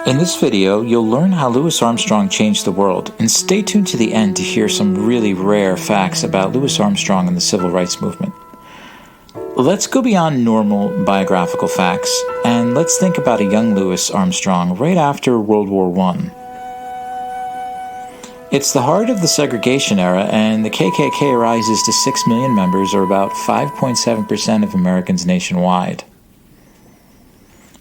In this video, you'll learn how Louis Armstrong changed the world, and stay tuned to the end to hear some really rare facts about Louis Armstrong and the Civil Rights Movement. Let's go beyond normal biographical facts, and let's think about a young Louis Armstrong right after World War I. It's the heart of the segregation era, and the KKK rises to 6 million members, or about 5.7% of Americans nationwide.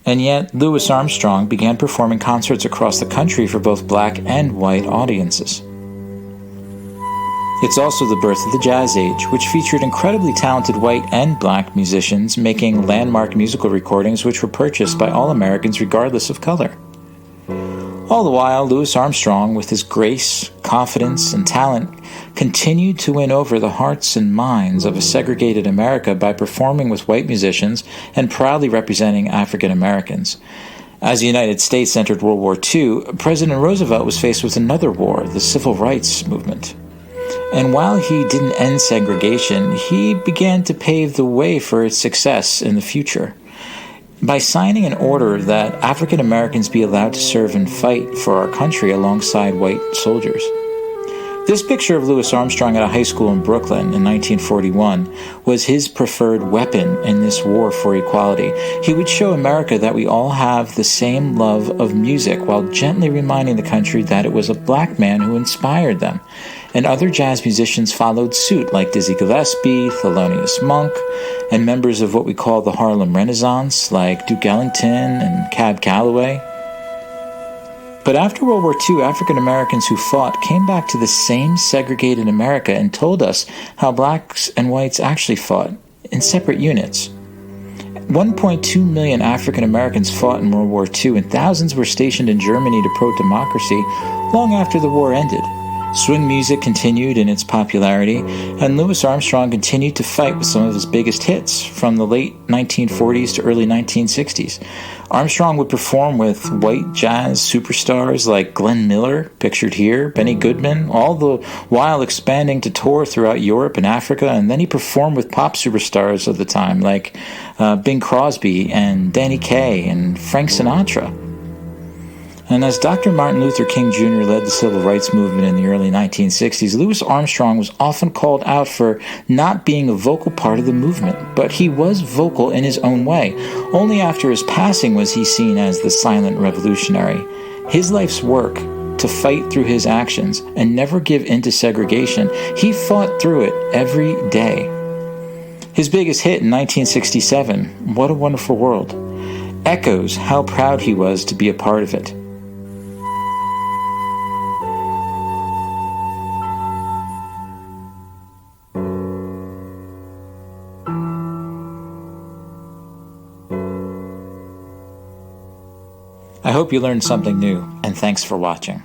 And yet, Louis Armstrong began performing concerts across the country for both black and white audiences. It's also the birth of the Jazz Age, which featured incredibly talented white and black musicians making landmark musical recordings which were purchased by all Americans regardless of color. All the while, Louis Armstrong, with his grace, confidence, and talent, continued to win over the hearts and minds of a segregated America by performing with white musicians and proudly representing African Americans. As the United States entered World War II, President Roosevelt was faced with another war, the Civil Rights Movement. And while he didn't end segregation, he began to pave the way for its success in the future by signing an order that African Americans be allowed to serve and fight for our country alongside white soldiers. This picture of Louis Armstrong at a high school in Brooklyn in 1941 was his preferred weapon in this war for equality. He would show America that we all have the same love of music while gently reminding the country that it was a black man who inspired them. And other jazz musicians followed suit, like Dizzy Gillespie, Thelonious Monk, and members of what we call the Harlem Renaissance, like Duke Ellington and Cab Calloway. But after World War II, African Americans who fought came back to the same segregated America and told us how blacks and whites actually fought in separate units. 1.2 million African Americans fought in World War II, and thousands were stationed in Germany to promote democracy long after the war ended. Swing music continued in its popularity, and Louis Armstrong continued to fight with some of his biggest hits from the late 1940s to early 1960s. Armstrong would perform with white jazz superstars like Glenn Miller, pictured here, Benny Goodman, all the while expanding to tour throughout Europe and Africa, and then he performed with pop superstars of the time like Bing Crosby and Danny Kaye and Frank Sinatra. And as Dr. Martin Luther King Jr. led the civil rights movement in the early 1960s, Louis Armstrong was often called out for not being a vocal part of the movement, but he was vocal in his own way. Only after his passing was he seen as the silent revolutionary. His life's work, to fight through his actions and never give in to segregation, he fought through it every day. His biggest hit in 1967, What a Wonderful World, echoes how proud he was to be a part of it. I hope you learned something new, and thanks for watching.